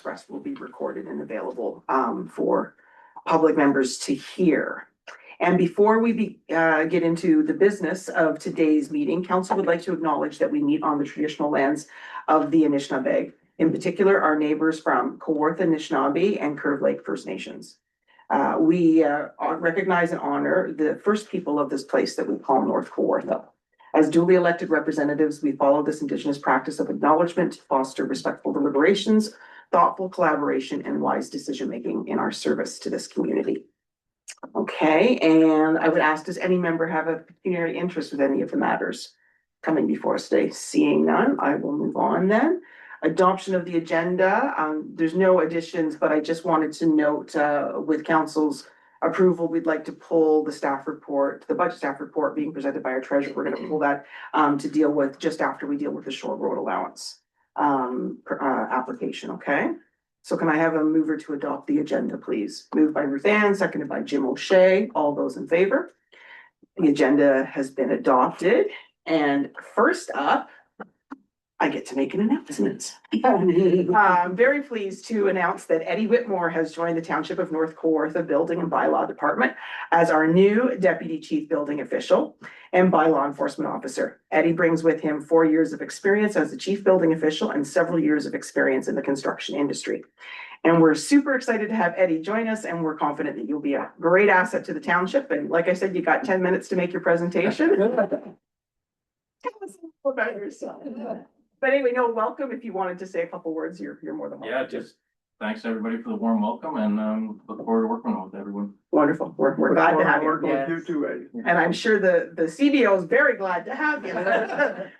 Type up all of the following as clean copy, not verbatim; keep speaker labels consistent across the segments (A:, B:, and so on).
A: expressed will be recorded and available for public members to hear. And before we get into the business of today's meeting, council would like to acknowledge that we meet on the traditional lands of the Anishinaabe, in particular our neighbors from Kawartha Anishinaabe and Curve Lake First Nations. We recognize and honor the first people of this place that we call North Kawartha. As duly elected representatives, we follow this Indigenous practice of acknowledgement to foster respectful deliberations, thoughtful collaboration, and wise decision-making in our service to this community. Okay, and I would ask, does any member have a pecuniary interest with any of the matters coming before us today? Seeing none, I will move on then. Adoption of the agenda. There's no additions, but I just wanted to note with council's approval, we'd like to pull the staff report, the budget staff report being presented by our treasurer. We're going to pull that to deal with just after we deal with the shore road allowance application. Okay. So can I have a mover to adopt the agenda, please? Moved by Ruth Ann, seconded by Jim O'Shea. All those in favor? The agenda has been adopted. And first up, I get to make an announcement. I'm very pleased to announce that Eddy Whitmore has joined the Township of North Kawartha Building and Bylaw Department as our new Deputy Chief Building Official and Bylaw Enforcement Officer. Eddy brings with him 4 years of experience as the Chief Building Official and several years of experience in the construction industry. And we're super excited to have Eddy join us, and we're confident that you'll be a great asset to the township. And like I said, you got 10 minutes to make your presentation. Tell us a little about yourself. But anyway, no, welcome. If you wanted to say a couple words, you're more than welcome.
B: Yeah, just thanks everybody for the warm welcome, and look forward to working with everyone.
A: Wonderful. We're glad to have you.
C: With you too, Eddie.
A: And I'm sure the CBO is very glad to have you.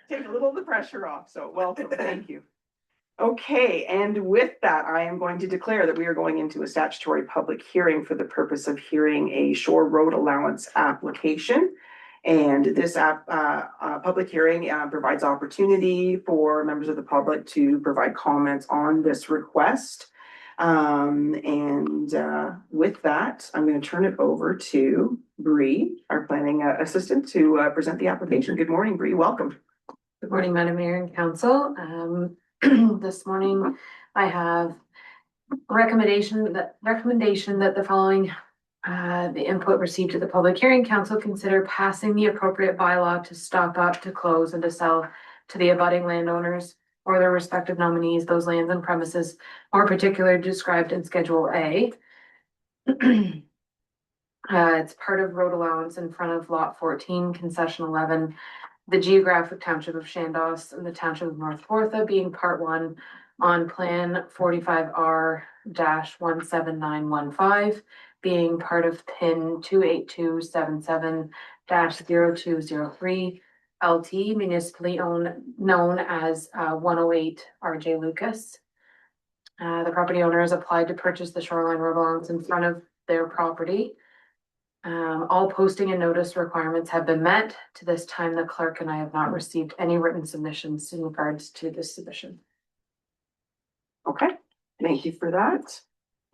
A: Take a little of the pressure off. So welcome. Thank you. Okay, and with that, I am going to declare that we are going into a statutory public hearing for the purpose of hearing a shore road allowance application. And this public hearing provides opportunity for members of the public to provide comments on this request. With that, I'm going to turn it over to Bree, our planning assistant, to present the application. Good morning, Bree. Welcome.
D: Good morning, Madam Mayor and Council. This morning I have recommendation that the following the input received at the public hearing. Council consider passing the appropriate bylaw to stock up, to close, and to sell to the abutting landowners or their respective nominees those lands and premises more particularly described in Schedule A. It's part of road allowance in front of Lot 14, Concession 11, the geographic township of Chandos and the township of North Kawartha, being Part 1 on Plan 45R-17915, being part of PIN 28277-0203, LT, municipally owned, known as 108 RJ Lucas. The property owner has applied to purchase the shoreline road allowance in front of their property. All posting and notice requirements have been met. To this time, the clerk and I have not received any written submissions in regards to this submission.
A: Okay, thank you for that.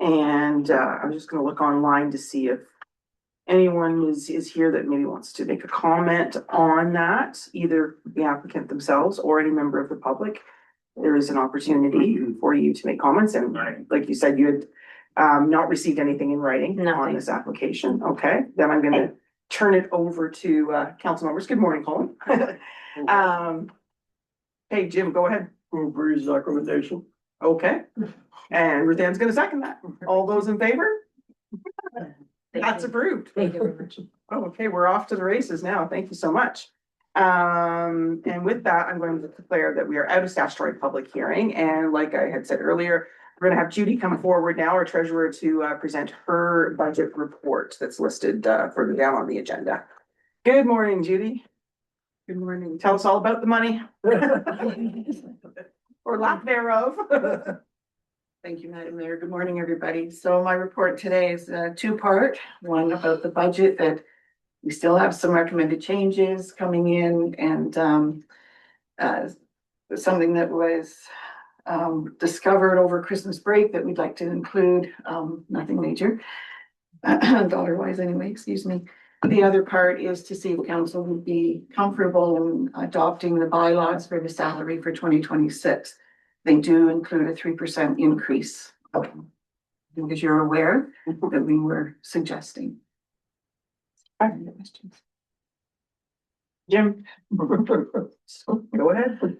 A: And I'm just going to look online to see if anyone is here that maybe wants to make a comment on that, either the applicant themselves or any member of the public. There is an opportunity for you to make comments. And like you said, you had not received anything in writing on this application. Okay, then I'm going to turn it over to council members. Good morning, Colin. Hey, Jim, go ahead.
C: Bree's recommendation.
A: Okay, and Ruth Ann's going to second that. All those in favor? That's approved.
D: Thank you very much.
A: Oh, okay, we're off to the races now. Thank you so much. And with that, I'm going to declare that we are out of statutory public hearing. And like I had said earlier, we're going to have Judy come forward now, our treasurer, to present her budget report that's listed further down on the agenda. Good morning, Judy.
D: Good morning.
A: Tell us all about the money. Or lack thereof.
E: Thank you, Madam Mayor. Good morning, everybody. So my report today is a two-part. One about the budget, that we still have some recommended changes coming in, and something that was discovered over Christmas break that we'd like to include, nothing major, dollar-wise anyway, excuse me. The other part is to see if council would be comfortable in adopting the bylaws for the salary for 2026. they do include a 3% increase. Because you're aware that we were suggesting. Any questions?
A: Jim? Go ahead.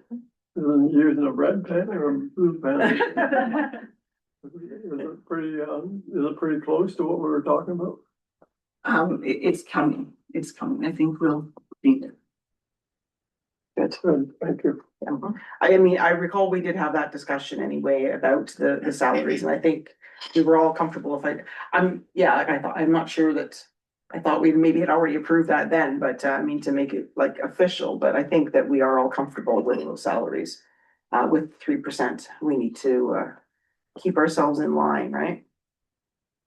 C: Using a red pen or a blue pen? Is it pretty close to what we were talking about?
E: It's coming, I think we'll need it.
C: That's good, thank you.
A: I mean, I recall we did have that discussion anyway about the salaries, and I think we were all comfortable I'm not sure that, I thought we maybe had already approved that then, but I mean, to make it like official, but I think that we are all comfortable with those salaries. With 3%, we need to keep ourselves in line, right?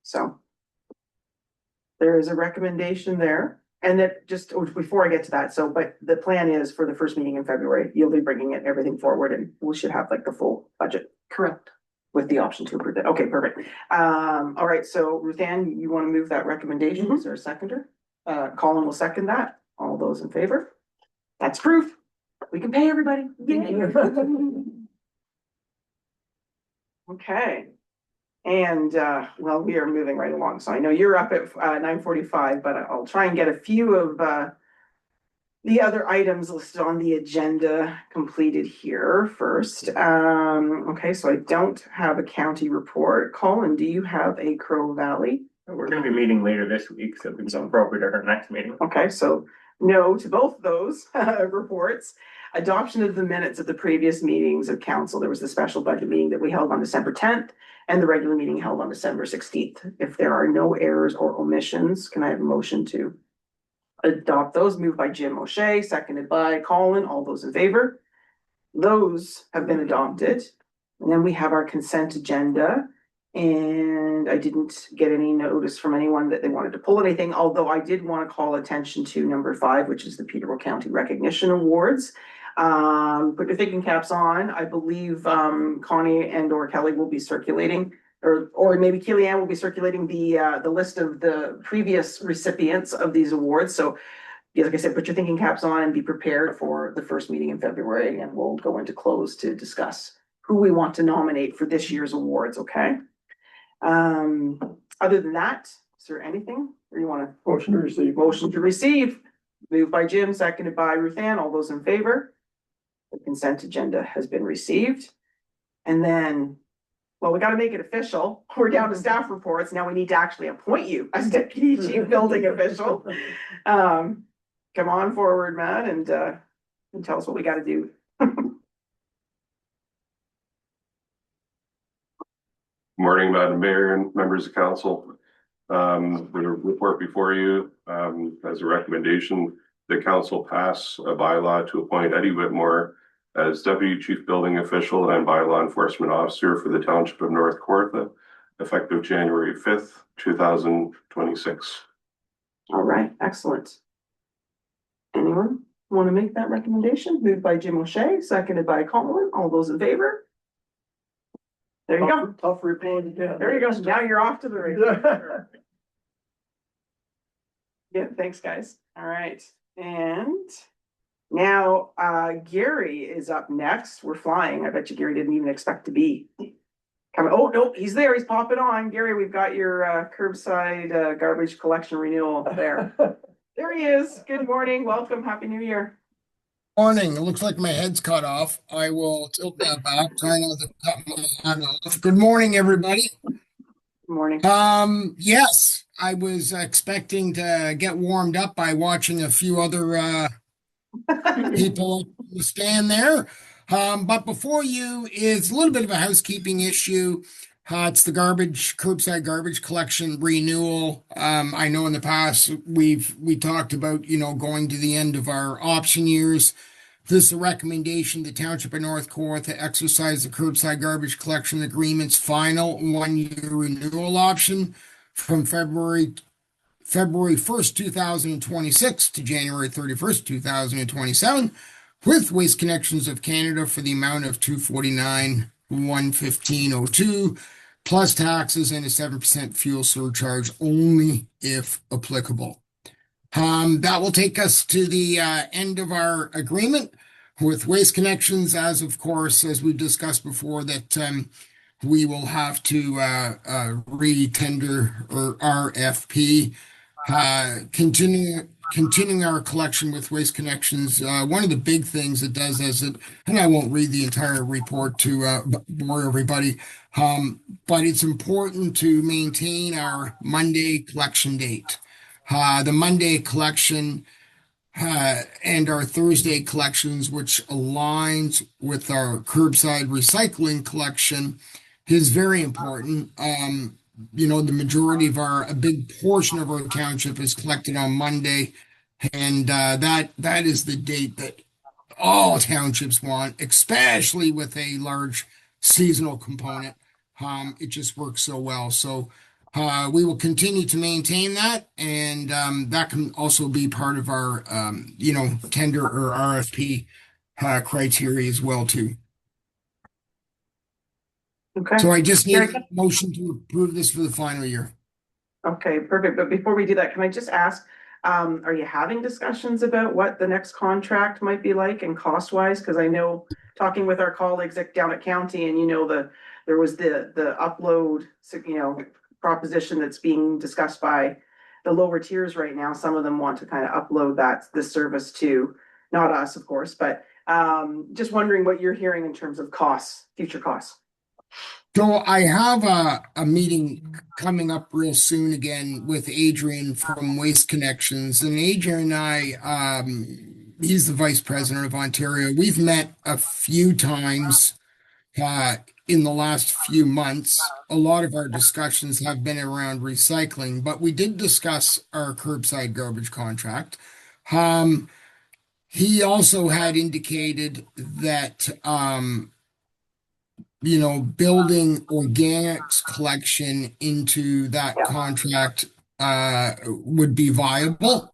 A: So there is a recommendation there. And that before I get to that, but the plan is for the first meeting in February, you'll be bringing everything forward and we should have like the full budget
E: Correct.
A: with the option to approve it. Okay, perfect. All right, so Ruth Ann, you want to move that recommendation? Is there a seconder? Colin will second that. All those in favor? That's proof. We can pay everybody. Yay. Okay. And, well, we are moving right along. So I know you're up at 9:45, but I'll try and get a few of the other items listed on the agenda completed here first. Okay, so I don't have a county report. Colin, do you have a Crow Valley?
F: We're gonna be meeting later this week, so it's appropriate at our next meeting.
A: Okay, so no to both those reports. Adoption of the minutes of the previous meetings of council. There was the special budget meeting that we held on December 10th and the regular meeting held on December 16th. If there are no errors or omissions, can I have a motion to adopt those? Moved by Jim O'Shea, seconded by Colin. All those in favor? Those have been adopted. And then we have our consent agenda. And I didn't get any notice from anyone that they wanted to pull anything, although I did want to call attention to number 5, which is the Peterborough County Recognition Awards. Put your thinking caps on. I believe Connie and or Kelly will be circulating, or maybe Kellyanne will be circulating the list of the previous recipients of these awards. So yeah, like I said, put your thinking caps on and be prepared for the first meeting in February, and we'll go into close to discuss who we want to nominate for this year's awards, okay? Other than that, is there anything or you want to?
C: Motion to receive.
A: Motion to receive, moved by Jim, seconded by Ruth Ann. All those in favor? The consent agenda has been received. And then, well, we got to make it official. We're down to staff reports. Now we need to actually appoint you as deputy chief building official. Come on forward, Matt, and tell us what we got to do.
G: Morning, Madam Mayor and members of council. The report before you, as a recommendation, the council pass a bylaw to appoint Eddy Whitmore as Deputy Chief Building Official and Bylaw Enforcement Officer for the Township of North Kawartha, effective January 5th, 2026.
A: All right, excellent. Anyone want to make that recommendation? Moved by Jim O'Shea, seconded by Colin. All those in favor? There you go.
C: Tough report again.
A: There you go. Now you're off to the races. Yeah, thanks, guys. All right. And now Gary is up next. We're flying. I bet you Gary didn't even expect to be coming. Oh, nope, he's there. He's popping on. Gary, we've got your curbside garbage collection renewal there. There he is. Good morning. Welcome. Happy New Year.
H: Morning. It looks like my head's cut off. I will tilt that back, try not to cut my head off. Good morning, everybody.
A: Good morning.
H: Yes, I was expecting to get warmed up by watching a few other people stand there. But before you is a little bit of a housekeeping issue. It's the curbside garbage collection renewal. I know in the past we talked about, going to the end of our option years. This is a recommendation the Township of North Kawartha exercise the curbside garbage collection agreement's final 1-year renewal option from February 1st, 2026 to January 31st, 2027 with Waste Connections of Canada for the amount of $249,115.02 plus taxes and a 7% fuel surcharge only if applicable. That will take us to the end of our agreement. with Waste Connections, as of course, as we discussed before, that we will have to re-tender or RFP. Continuing our collection with Waste Connections. One of the big things it does is it, and I won't read the entire report to bore everybody, but it's important to maintain our Monday collection date. The Monday collection and our Thursday collections, which aligns with our curbside recycling collection, is very important. The majority of a big portion of our township is collected on Monday, and that is the date that all townships want, especially with a large seasonal component. It just works so well. So we will continue to maintain that, and that can also be part of our tender or RFP criteria as well too.
A: Okay.
H: So I just need a motion to approve this for the final year.
A: Okay, perfect. But before we do that, can I just ask, are you having discussions about what the next contract might be like and cost wise? Because I know talking with our colleagues down at county, and there was the upload, proposition that's being discussed by the lower tiers right now. Some of them want to kind of upload this service to, not us, of course, but just wondering what you're hearing in terms of costs, future costs.
H: So I have a meeting coming up real soon again with Adrian from Waste Connections, and Adrian and I, he's the vice president of Ontario. We've met a few times in the last few months. A lot of our discussions have been around recycling, but we did discuss our curbside garbage contract. He also had indicated that building organics collection into that contract would be viable.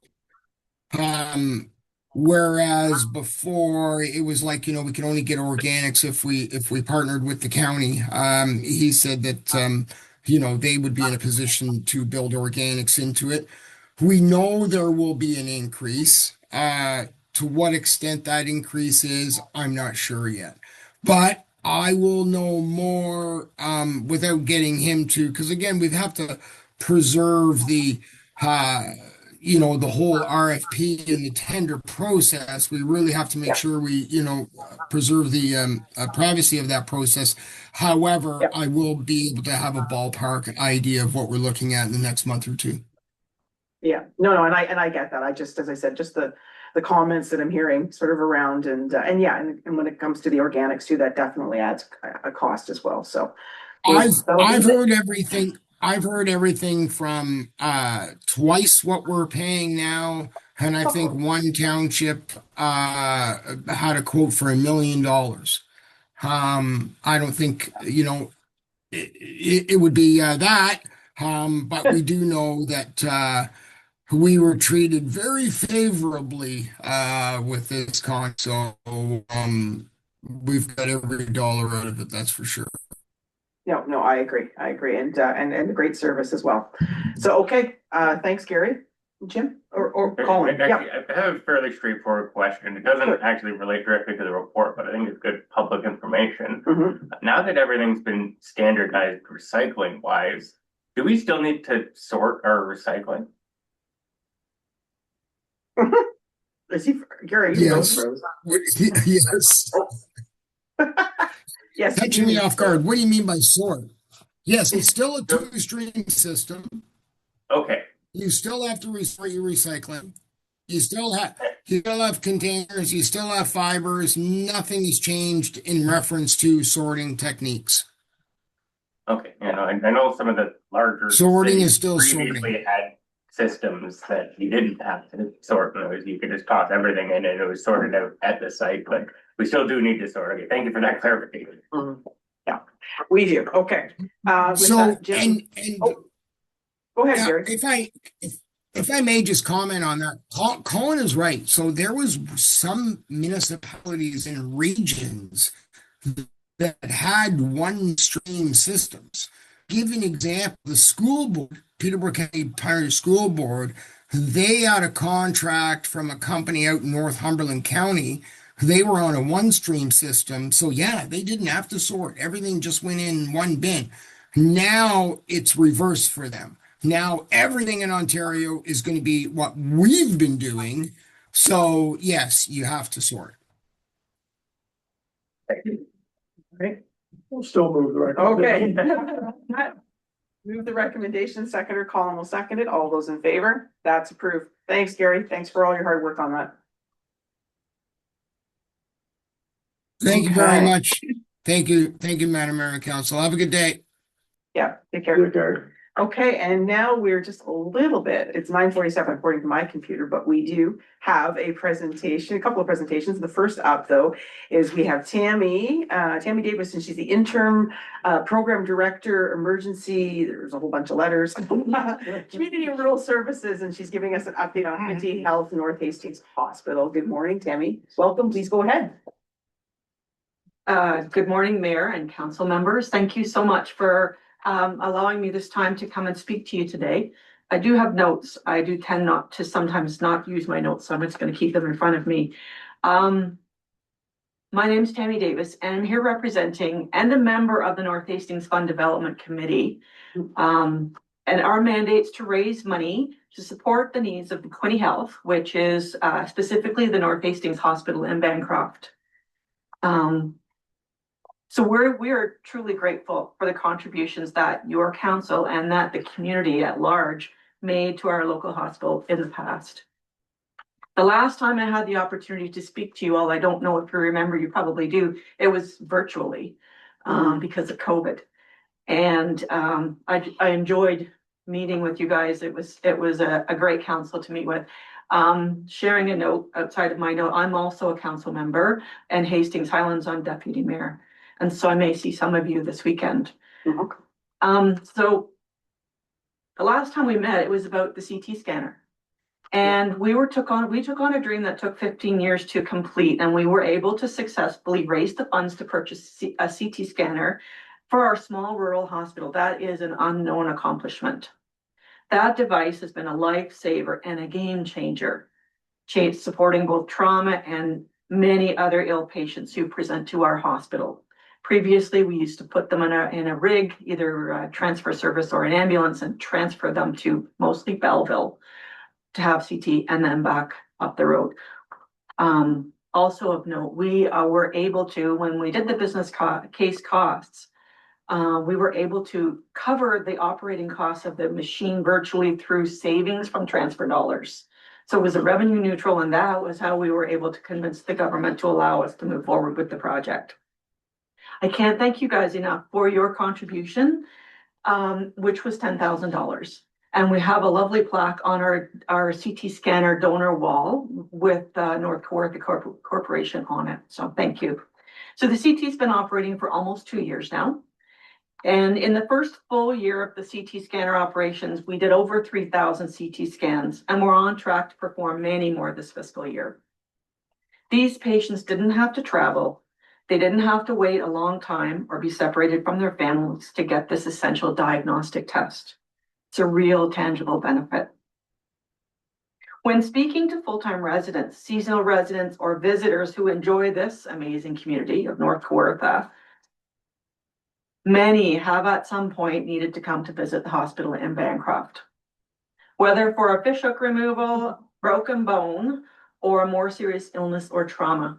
H: Whereas before it was like, we could only get organics if we partnered with the county. He said that they would be in a position to build organics into it. We know there will be an increase. To what extent that increase is, I'm not sure yet. But I will know more without getting him to, because again, we have to preserve the whole RFP and the tender process. We really have to make sure we, preserve the privacy of that process. However, I will be able to have a ballpark idea of what we're looking at in the next month or two.
A: Yeah, no, and I get that. I just, as I said, just the comments that I'm hearing sort of around, and when it comes to the organics too, that definitely adds a cost as well. So
H: I've heard everything. I've heard everything from twice what we're paying now, and I think one township had a quote for $1 million. I don't think it would be that, but we do know that we were treated very favorably with this con. So we've got every dollar out of it. That's for sure.
A: No, I agree, and a great service as well. So, okay, thanks, Gary. Jim or Colin?
F: Actually, I have a fairly straightforward question. It doesn't actually relate directly to the report, but I think it's good public information.
A: Mm-hmm.
F: Now that everything's been standardized recycling wise, do we still need to sort our recycling?
A: Is he, Gary?
H: Yes. Yes.
A: Yes.
H: Catching me off guard. What do you mean by sort? Yes, it's still a two-stream system.
F: Okay.
H: You still have to sort your recycling. You still have containers. You still have fibers. Nothing has changed in reference to sorting techniques.
F: Okay. I know some of the larger
H: sorting is
F: cities
H: still
F: previously
H: sorting.
F: had systems that you didn't have to sort. You could just toss everything in and it was sorted out at the site, but we still do need to sort. Okay, thank you for that clarification.
A: Mm-hmm. Yeah, we do. Okay.
H: So
A: that, Jim, go ahead,
H: yeah,
A: Gary.
H: If I may just comment on that, Colin is right. So there was some municipalities and regions that had one stream systems. Give you an example, the school board, Peterborough County Pioneer School Board, they had a contract from a company out in Northumberland County They were on a one stream system. So yeah, they didn't have to sort. Everything just went in one bin. Now it's reversed for them. Now everything in Ontario is going to be what we've been doing. So yes, you have to sort.
A: Right,
C: We'll still move the record.
A: okay. Move the recommendation, seconder Colin will second it. All those in favor? That's approved. Thanks, Gary. Thanks for all your hard work on that.
H: Thank you very
A: Okay.
H: much. Thank you. Thank you, Madam Mayor and Council. Have a good day.
A: Yeah, take care.
C: Good guy.
A: Okay, and now we're just a little bit, it's 9:47 according to my computer, but we do have a presentation, a couple of presentations. The first up, though, is we have Tammy Davis, and she's the interim program director, emergency, there's a whole bunch of letters, community and rural services, and she's giving us an update on Quinte Health North Hastings Hospital. Good morning, Tammy. Welcome, please go ahead.
I: Good morning, Mayor and council members. Thank you so much for allowing me this time to come and speak to you today. I do have notes. I do tend not to sometimes not use my notes, so I'm just going to keep them in front of me. My name is Tammy Davis, and I'm here representing and a member of the North Hastings Fund Development Committee. And our mandate's to raise money to support the needs of the Quinte Health, which is specifically the North Hastings Hospital in Bancroft. So we are truly grateful for the contributions that your council and that the community at large made to our local hospital in the past. The last time I had the opportunity to speak to you all, I don't know if you remember, you probably do, it was virtually because of COVID. And I enjoyed meeting with you guys. It was a great council to meet with. Sharing a note outside of my note, I'm also a council member, and Hastings Highlands, I'm deputy mayor. And so I may see some of you this weekend. So the last time we met, it was about the CT scanner. And we took on a dream that took 15 years to complete, and we were able to successfully raise the funds to purchase a CT scanner for our small rural hospital. That is an unknown accomplishment. That device has been a lifesaver and a game changer, supporting both trauma and many other ill patients who present to our hospital. Previously, we used to put them in a rig, either a transfer service or an ambulance, and transfer them to mostly Belleville to have CT and then back up the road. Also of note, we were able to, when we did the business case costs, we were able to cover the operating costs of the machine virtually through savings from transfer dollars. So it was a revenue neutral, and that was how we were able to convince the government to allow us to move forward with the project. I can't thank you guys enough for your contribution, which was $10,000. And we have a lovely plaque on our CT scanner donor wall with North Kawartha Corporation on it. So thank you. So the CT's been operating for almost 2 years now. And in the first full year of the CT scanner operations, we did over 3,000 CT scans, and we're on track to perform many more this fiscal year. These patients didn't have to travel. They didn't have to wait a long time or be separated from their families to get this essential diagnostic test. It's a real tangible benefit. When speaking to full-time residents, seasonal residents, or visitors who enjoy this amazing community of North Kawartha, many have at some point needed to come to visit the hospital in Bancroft. Whether for a fishhook removal, broken bone, or a more serious illness or trauma.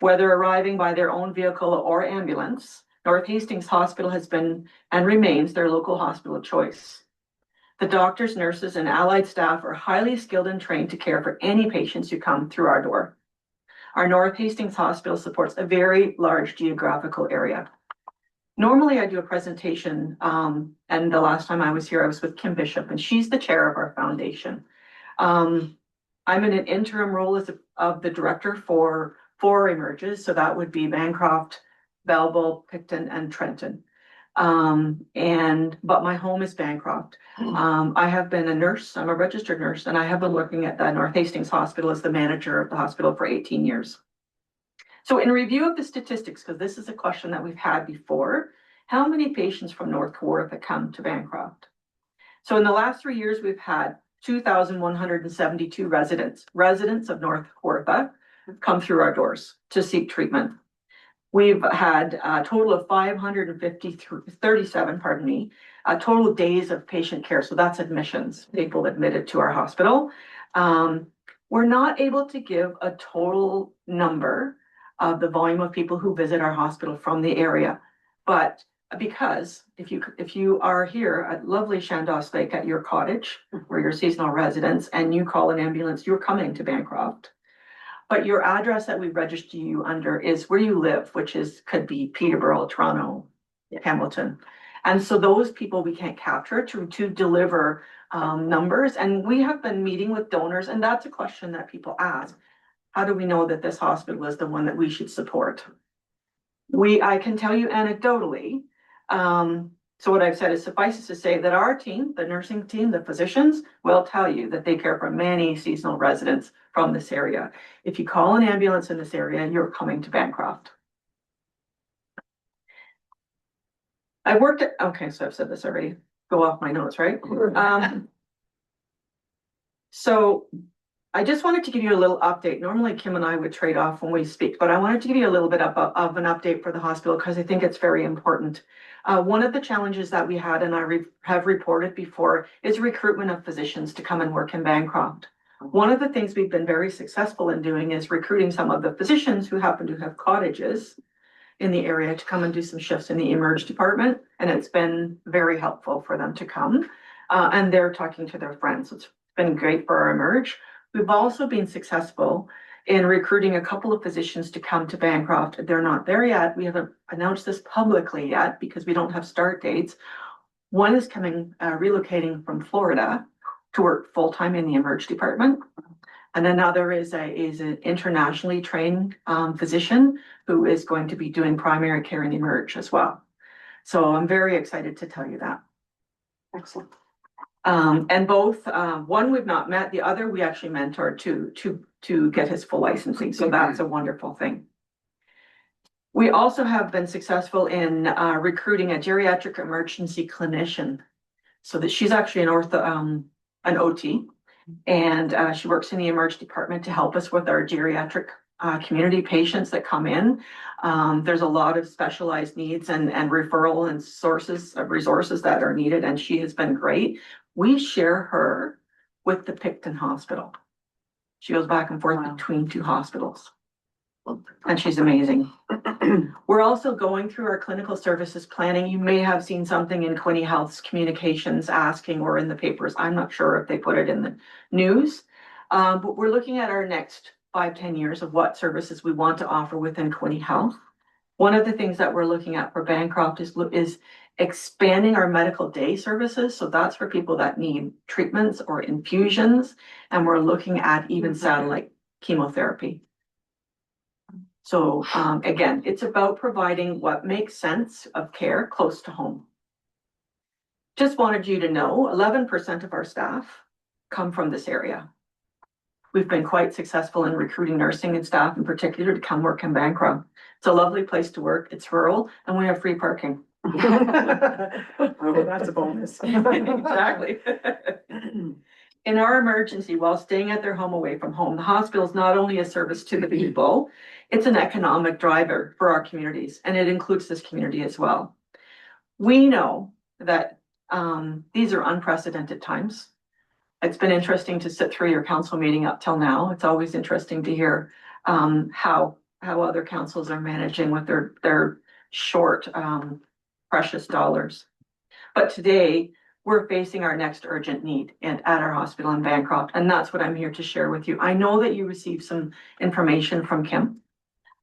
I: Whether arriving by their own vehicle or ambulance, North Hastings Hospital has been and remains their local hospital of choice. The doctors, nurses, and allied staff are highly skilled and trained to care for any patients who come through our door. Our North Hastings Hospital supports a very large geographical area. Normally I do a presentation, and the last time I was here, I was with Kim Bishop, and she's the chair of our foundation. I'm in an interim role of the director for 4 emerges, so that would be Bancroft, Belleville, Picton, and Trenton. But my home is Bancroft. I have been a nurse, I'm a registered nurse, and I have been working at the North Hastings Hospital as the manager of the hospital for 18 years. So in review of the statistics, because this is a question that we've had before, how many patients from North Kawartha come to Bancroft? So in the last 3 years, we've had 2,172 residents of North Kawartha come through our doors to seek treatment. We've had a total of 537, pardon me, total days of patient care. So that's admissions, people admitted to our hospital. We're not able to give a total number of the volume of people who visit our hospital from the area. But because if you are here at lovely Chandos Lake at your cottage, where you're seasonal residents, and you call an ambulance, you're coming to Bancroft. But your address that we register you under is where you live, which could be Peterborough, Toronto, Hamilton. And so those people we can't capture to deliver numbers. And we have been meeting with donors, and that's a question that people ask. How do we know that this hospital is the one that we should support? I can tell you anecdotally. So what I've said is suffices to say that our team, the nursing team, the physicians will tell you that they care for many seasonal residents from this area. If you call an ambulance in this area, you're coming to Bancroft. I worked at, okay, so I've said this already, go off my notes, right? So I just wanted to give you a little update. Normally Kim and I would trade off when we speak, but I wanted to give you a little bit of an update for the hospital because I think it's very important. One of the challenges that we had, and I have reported before, is recruitment of physicians to come and work in Bancroft. One of the things we've been very successful in doing is recruiting some of the physicians who happen to have cottages in the area to come and do some shifts in the emerge department. And it's been very helpful for them to come. And they're talking to their friends. It's been great for our emerge. We've also been successful in recruiting a couple of physicians to come to Bancroft. They're not there yet. We haven't announced this publicly yet because we don't have start dates. One is coming, relocating from Florida to work full-time in the emerge department. And another is an internationally trained physician who is going to be doing primary care in emerge as well. So I'm very excited to tell you that.
A: Excellent.
I: And both, one we've not met, the other we actually mentored to get his full licensing. So that's a wonderful thing. We also have been successful in recruiting a geriatric emergency clinician. So that she's actually an OT, and she works in the emerge department to help us with our geriatric community patients that come in. There's a lot of specialized needs and referral and sources of resources that are needed, and she has been great. We share her with the Picton Hospital. She goes back and forth between two hospitals, and she's amazing. We're also going through our clinical services planning. You may have seen something in Quinte Health's communications asking, or in the papers. I'm not sure if they put it in the news, but we're looking at our next 5-10 years of what services we want to offer within Quinte Health. One of the things that we're looking at for Bancroft is expanding our medical day services. So that's for people that need treatments or infusions. And we're looking at even satellite chemotherapy. So again, it's about providing what makes sense of care close to home. Just wanted you to know, 11% of our staff come from this area. We've been quite successful in recruiting nursing and staff in particular to come work in Bancroft. It's a lovely place to work. It's rural, and we have free parking.
A: Oh, that's a bonus.
I: Exactly. In our emergency, while staying at their home away from home, the hospital is not only a service to the people, it's an economic driver for our communities, and it includes this community as well. We know that these are unprecedented times. It's been interesting to sit through your council meeting up till now. It's always interesting to hear how other councils are managing with their short, precious dollars. But today, we're facing our next urgent need at our hospital in Bancroft, and that's what I'm here to share with you. I know that you received some information from Kim,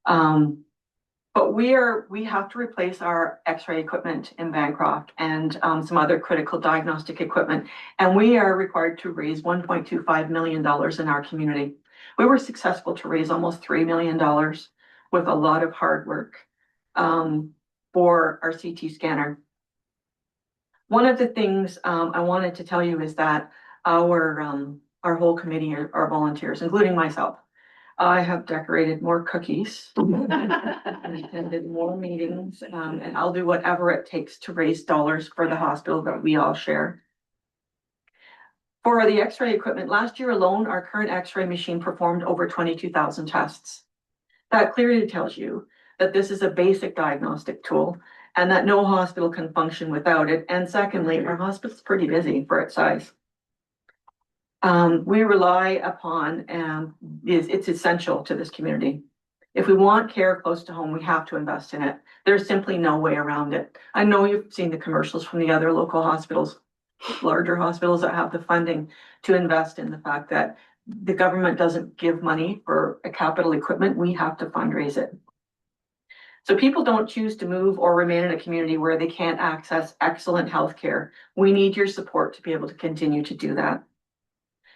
I: but we have to replace our X-ray equipment in Bancroft and some other critical diagnostic equipment, and we are required to raise $1.25 million in our community. We were successful to raise almost $3 million with a lot of hard work for our CT scanner. One of the things I wanted to tell you is that our whole committee are volunteers, including myself. I have decorated more cookies and attended more meetings, and I'll do whatever it takes to raise dollars for the hospital that we all share. For the x-ray equipment, last year alone, our current x-ray machine performed over 22,000 tests. That clearly tells you that this is a basic diagnostic tool and that no hospital can function without it. And secondly, our hospital's pretty busy for its size. We rely upon, it's essential to this community. If we want care close to home, we have to invest in it. There's simply no way around it. I know you've seen the commercials from the other local hospitals, larger hospitals that have the funding to invest in the fact that the government doesn't give money for a capital equipment. We have to fundraise it. So people don't choose to move or remain in a community where they can't access excellent health care. We need your support to be able to continue to do that.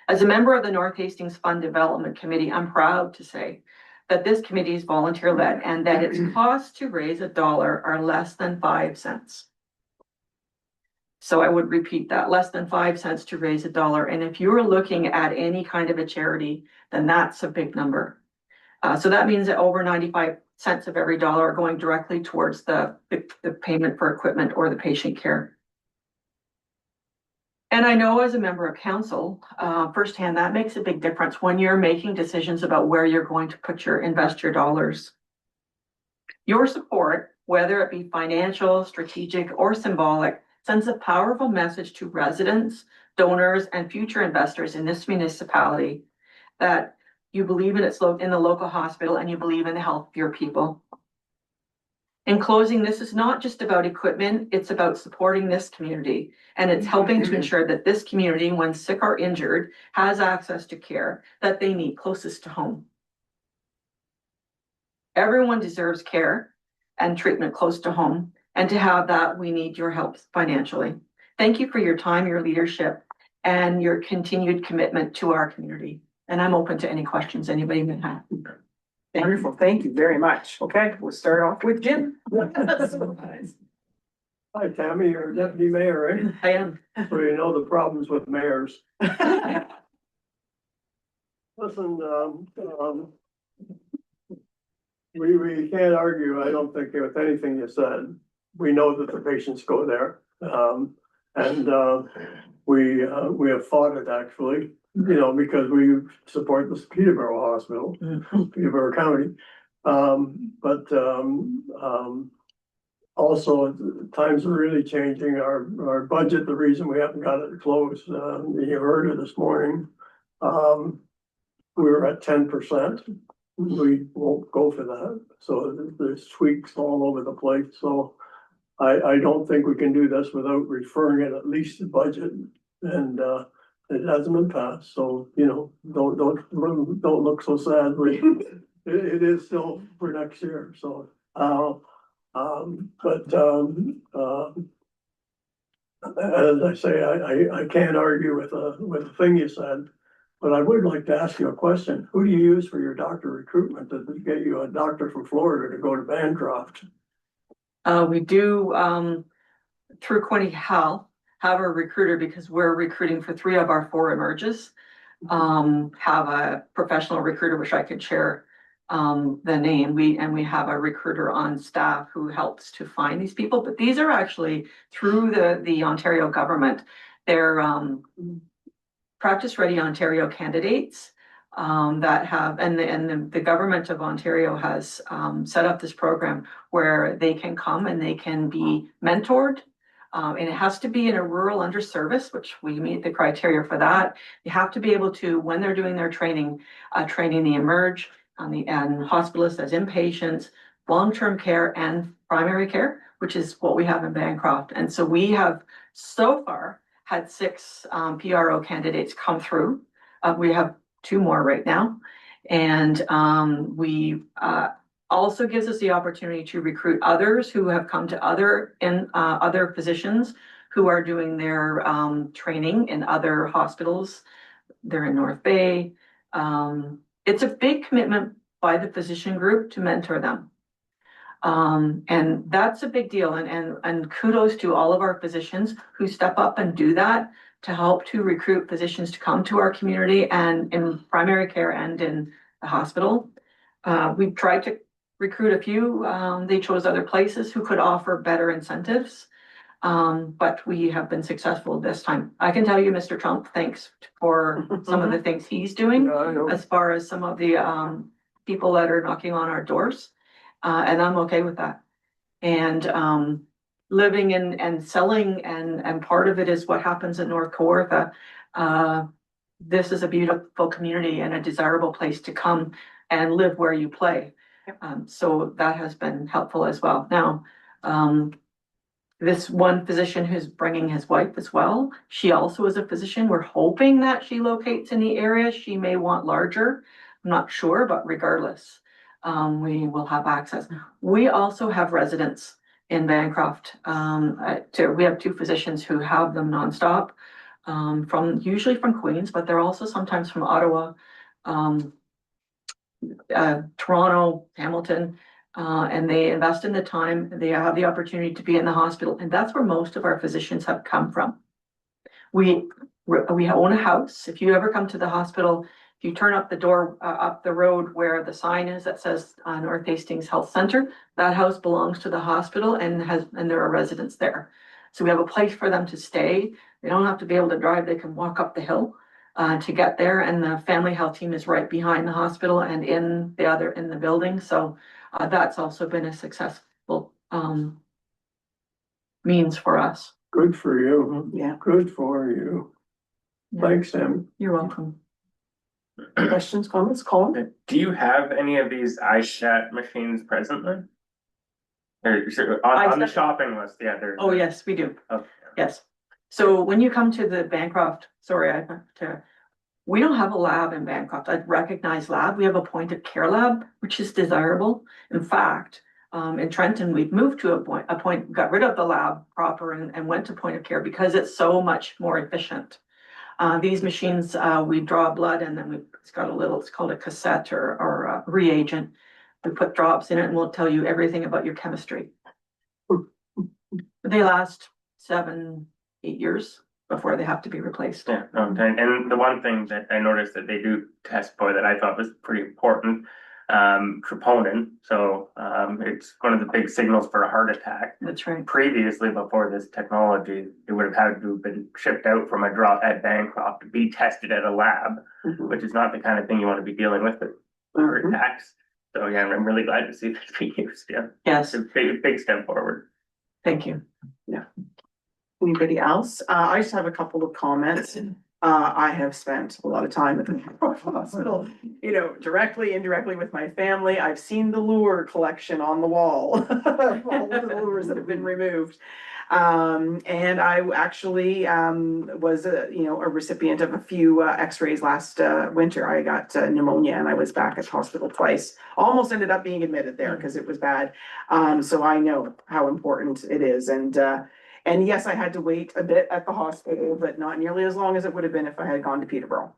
I: As a member of the North Hastings Fund Development Committee, I'm proud to say that this committee is volunteer-led and that its costs to raise $1 are less than 5 cents. So I would repeat that, less than 5 cents to raise $1. And if you're looking at any kind of a charity, then that's a big number. So that means that over 95 cents of every dollar are going directly towards the payment for equipment or the patient care. And I know as a member of council, firsthand, that makes a big difference when you're making decisions about where you're going to invest your dollars. Your support, whether it be financial, strategic, or symbolic, sends a powerful message to residents, donors, and future investors in this municipality that you believe in the local hospital and you believe in the health of your people. In closing, this is not just about equipment, it's about supporting this community, and it's helping to ensure that this community, when sick or injured, has access to care that they need closest to home. Everyone deserves care and treatment close to home, and to have that, we need your help financially. Thank you for your time, your leadership, and your continued commitment to our community. And I'm open to any questions anybody may have.
A: Wonderful, thank you very much. Okay, we'll start off with Jim.
C: Hi, Tammy, you're deputy mayor, right?
I: I am.
C: So you know the problems with mayors. Listen, we can't argue, I don't think, with anything you said. We know that the patients go there. We have fought it actually, you know, because we support the Peterborough Hospital, Peterborough County. Also, times are really changing. Our budget, the reason we haven't got it closed, you heard it this morning. We were at 10%. We won't go for that. So there's tweaks all over the place. So I don't think we can do this without referring it at least to budget, and it hasn't been passed. So you know, don't look so sad. It is still for next year. So as I say, I can't argue with the thing you said. But I would like to ask you a question. Who do you use for your doctor recruitment to get you a doctor from Florida to go to Bancroft?
I: We do, through Quinte Health, have a recruiter because we're recruiting for 3 of our 4 emerges. Have a professional recruiter, which I could share the name. We have a recruiter on staff who helps to find these people. But these are actually through the Ontario government. They're Practice Ready Ontario candidates that have, and the government of Ontario has set up this program where they can come and they can be mentored. And it has to be in a rural underservice, which we meet the criteria for that. You have to be able to, when they're doing their training the emerge and hospitalists as inpatients, long-term care and primary care, which is what we have in Bancroft. And so we have so far had 6 PRO candidates come through. We have 2 more right now. And we also gives us the opportunity to recruit others who have come to other physicians who are doing their training in other hospitals. They're in North Bay. It's a big commitment by the physician group to mentor them. And that's a big deal. And kudos to all of our physicians who step up and do that to help to recruit physicians to come to our community and in primary care and in the hospital. We've tried to recruit a few. They chose other places who could offer better incentives. But we have been successful this time. I can tell you, Mr. Trump, thanks for some of the things he's doing
C: Yeah, I know.
I: as far as some of the people that are knocking on our doors. And I'm okay with that. And living and selling and part of it is what happens in North Kawartha. This is a beautiful community and a desirable place to come and live where you play. So that has been helpful as well. Now, this one physician who's bringing his wife as well, she also is a physician. We're hoping that she locates in the area. She may want larger. I'm not sure, but regardless, we will have access. We also have residents in Bancroft. We have two physicians who have them nonstop, usually from Queens, but they're also sometimes from Ottawa, Toronto, Hamilton, and they invest in the time. They have the opportunity to be in the hospital, and that's where most of our physicians have come from. We own a house. If you ever come to the hospital, if you turn up the door up the road where the sign is that says North Hastings Health Center, that house belongs to the hospital and there are residents there. So we have a place for them to stay. They don't have to be able to drive. They can walk up the hill to get there. And the family health team is right behind the hospital and in the building. So that's also been a successful means for us.
C: Good for you.
A: Yeah.
C: Good for you.
I: Yeah.
C: Thanks, Tim.
I: You're welcome.
A: Questions, comments, Colin?
F: Do you have any of these iStat machines presently? Or on the
I: iStat?
F: shopping list, yeah, there.
I: Oh, yes, we do.
F: Okay.
I: Yes. So when you come to the Bancroft, we don't have a lab in Bancroft. I'd recognize lab. We have a point of care lab, which is desirable. In fact, in Trenton, we've moved to got rid of the lab proper and went to point of care because it's so much more efficient. These machines, we draw blood and then it's called a cassette or a reagent. We put drops in it and we'll tell you everything about your chemistry. They last 7-8 years before they have to be replaced.
F: Yeah, no, and the one thing that I noticed that they do test for that I thought was pretty important, troponin. So it's one of the big signals for a heart attack.
I: That's right.
F: Previously, before this technology, it would have had to have been shipped out from a drop at Bancroft to be tested at a lab, which is not the kind of thing you want to be dealing with heart attacks. So yeah, I'm really glad to see this being used. Yeah,
I: Yes.
F: it's a big step forward.
I: Thank you.
A: Yeah. Anybody else? I just have a couple of comments. I have spent a lot of time at the hospital, directly, indirectly with my family. I've seen the lure collection on the wall, all the lures that have been removed. And I actually was a recipient of a few x-rays last winter. I got pneumonia and I was back at the hospital twice. Almost ended up being admitted there because it was bad. So I know how important it is. And yes, I had to wait a bit at the hospital, but not nearly as long as it would have been if I had gone to Peterborough.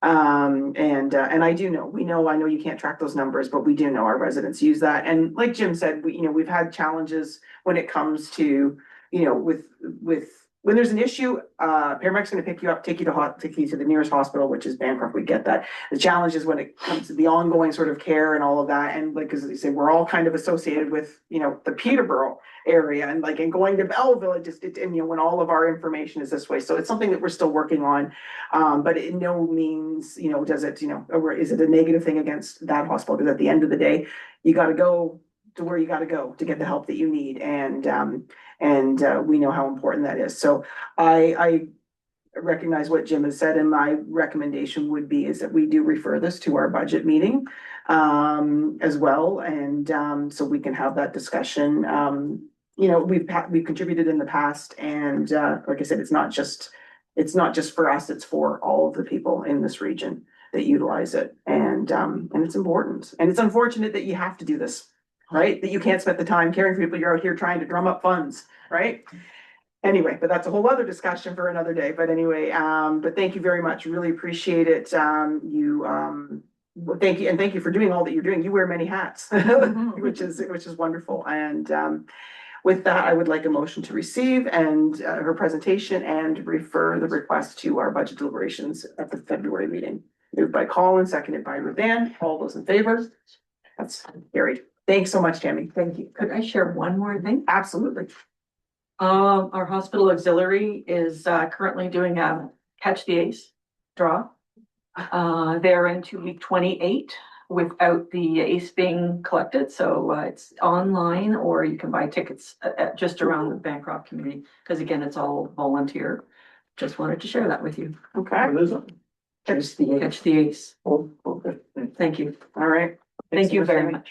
A: And I know you can't track those numbers, but we do know our residents use that. And like Jim said, we've had challenges when it comes to, with when there's an issue, paramedic's gonna pick you up, take you to the nearest hospital, which is Bancroft. We get that. The challenge is when it comes to the ongoing sort of care and all of that. And like, as I say, we're all kind of associated with, the Peterborough area and going to Belleville, when all of our information is this way. So it's something that we're still working on. But in no means, does it, or is it a negative thing against that hospital? Because at the end of the day, you gotta go to where you gotta go to get the help that you need. And we know how important that is. So I recognize what Jim has said, and my recommendation would be is that we do refer this to our budget meeting as well. And so we can have that discussion. We've contributed in the past, and like I said, it's not just for us, it's for all of the people in this region that utilize it. And it's important. And it's unfortunate that you have to do this, right? That you can't spend the time caring for people. You're out here trying to drum up funds, right? Anyway, but that's a whole other discussion for another day. But anyway, but thank you very much. Really appreciate it. Thank you. And thank you for doing all that you're doing. You wear many hats, which is wonderful. And with that, I would like a motion to receive and her presentation and refer the request to our budget deliberations at the February meeting. Moved by Colin, seconded by Rudan. All those in favor? That's carried. Thanks so much, Tammy. Thank you.
I: Could I share one more thing?
A: Absolutely.
I: Our hospital auxiliary is currently doing a catch the ace draw. They're into week 28 without the ace being collected, so it's online or you can buy tickets just around the Bancroft community, because again, it's all volunteer. Just wanted to share that with you.
A: Okay.
C: What is it?
A: Catch the ace.
I: Catch the ace.
C: Oh, okay.
I: Thank you.
A: All right.
I: Thank you very much.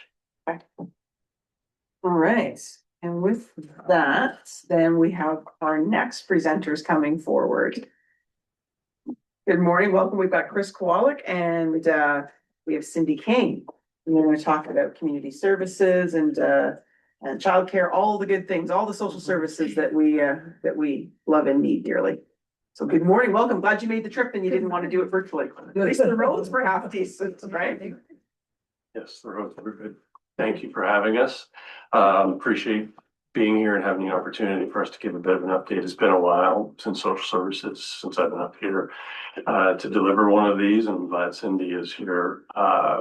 A: All right, and with that, then we have our next presenters coming forward. Good morning, welcome. We've got Chris Kowalik and we have Cindy King. And we're going to talk about community services and childcare, all the good things, all the social services that we love and need dearly. So good morning, welcome. Glad you made the trip and you didn't want to do it virtually. At least the roads were half decent, right?
J: Yes, the roads were good. Thank you for having us. Appreciate being here and having the opportunity for us to give a bit of an update. It's been a while since social services, since I've been up here to deliver one of these. I'm glad Cindy is here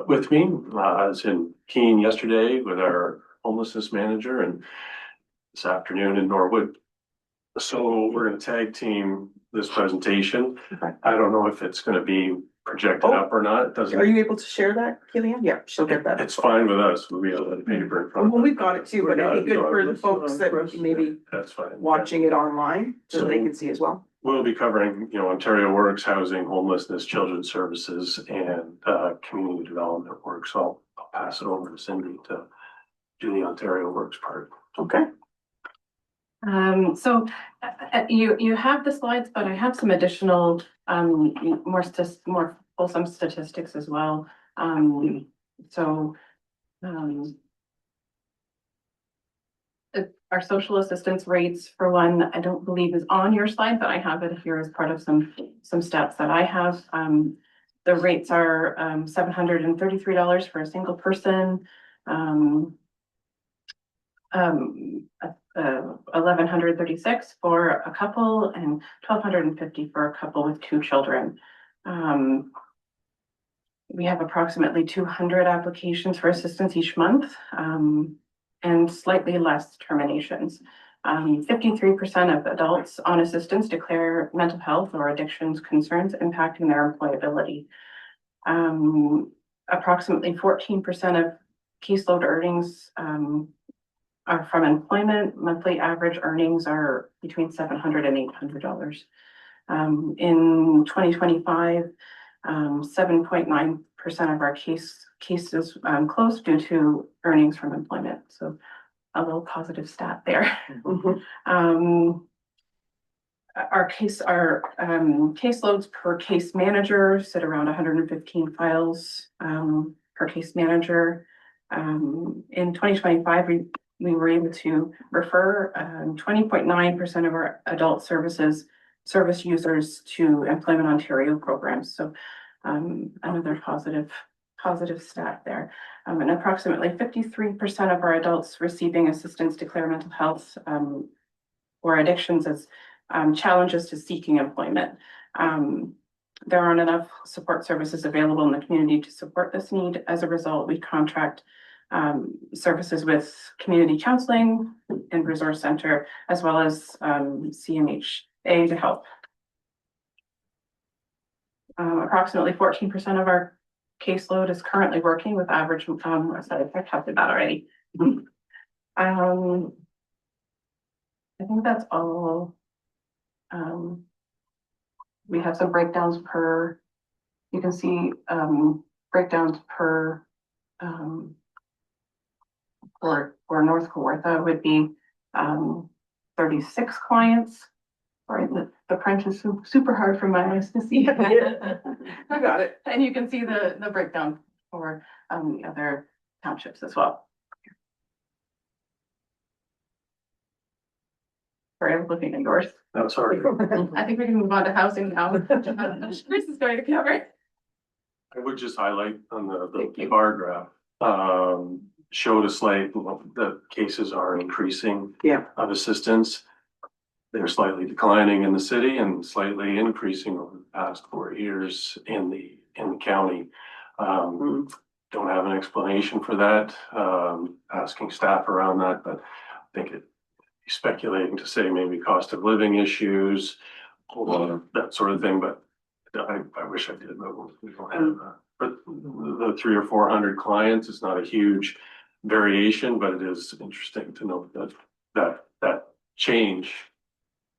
J: with me. I was in Keene yesterday with our homelessness manager and this afternoon in Norwood. So we're going to tag team this presentation.
A: Okay.
J: I don't know if it's going to be projected up or not. It doesn't.
A: Are you able to share that, Killian? Yeah, she'll get that.
J: It's fine with us. We have the paper in front of
A: Well,
J: us.
A: we've got it too, but it'd be good for the folks that maybe
J: That's fine.
A: watching it online so they can see as well.
J: We'll be covering, Ontario Works, housing, homelessness, children's services, and community development work. So I'll pass it over to Cindy to do the Ontario Works part.
A: Okay.
D: So you have the slides, but I have some additional, more fulsome statistics as well. Our social assistance rates, for one, I don't believe is on your slide, but I have it here as part of some stats that I have. The rates are $733 for a single person, $1,136 for a couple, and $1,250 for a couple with 2 children. We have approximately 200 applications for assistance each month, and slightly less terminations. 53% of adults on assistance declare mental health or addictions concerns impacting their employability. Approximately 14% of caseload earnings are from employment. Monthly average earnings are between $700 and $800. In 2025, 7.9% of our cases closed due to earnings from employment. So a little positive stat there.
A: Mm-hmm.
D: Our caseloads per case manager sit around 115 files per case manager. In 2025, we were able to refer 20.9% of our adult service users to Employment Ontario programs. So another positive stat there. And approximately 53% of our adults receiving assistance declare mental health or addictions as challenges to seeking employment. There aren't enough support services available in the community to support this need. As a result, we contract services with community counseling and resource center, as well as CMHA to help. Approximately 14% of our caseload is currently working with average, I've talked about already. I think that's all. We have some breakdowns per, you can see breakdowns per for North Kawartha would be 36 clients. Sorry, the print is super hard for my eyes to see.
A: I got it.
D: And you can see the breakdown for the other townships as well. Sorry, I'm looking at yours.
J: No, sorry.
D: I think we can move on to housing now. Chris is going to cover.
J: I would just highlight on the
D: Thank you.
J: bar graph, showed a slight, the cases are increasing.
A: Yeah.
J: Of assistance. They're slightly declining in the city and slightly increasing over the past 4 years in the county. Don't have an explanation for that. Asking staff around that, but I think it speculating to say maybe cost of living issues or that sort of thing, but I wish I did, but we don't have that. But the 300 or 400 clients is not a huge variation, but it is interesting to note that change.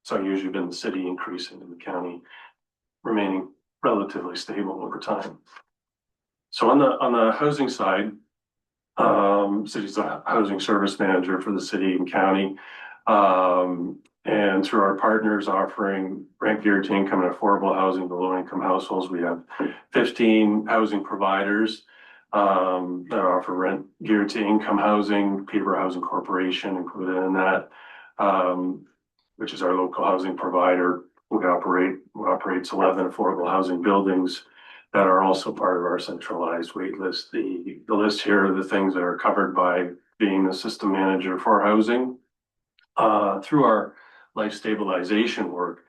J: It's unusually been the city increasing and the county remaining relatively stable over time. So on the housing side, city's a housing service manager for the city and county. And through our partners offering rent guarantee income and affordable housing to low income households, we have 15 housing providers that offer rent guarantee income housing. Peterborough Housing Corporation included in that, which is our local housing provider. We operates 11 affordable housing buildings that are also part of our centralized wait list. The list here are the things that are covered by being the system manager for housing. Through our life stabilization work,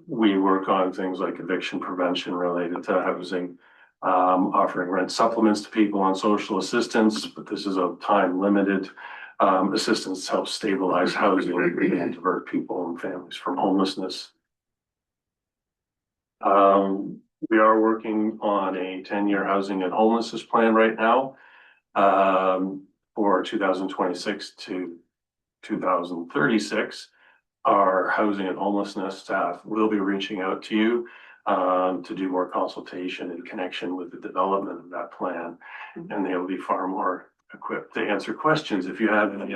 J: we work on things like eviction prevention related to housing, offering rent supplements to people on social assistance, but this is a time limited assistance to help stabilize housing and divert people and families from homelessness. We are working on a 10-year housing and homelessness plan right now for 2026 to 2036. Our housing and homelessness staff will be reaching out to you to do more consultation in connection with the development of that plan. And they'll be far more equipped to answer questions if you have any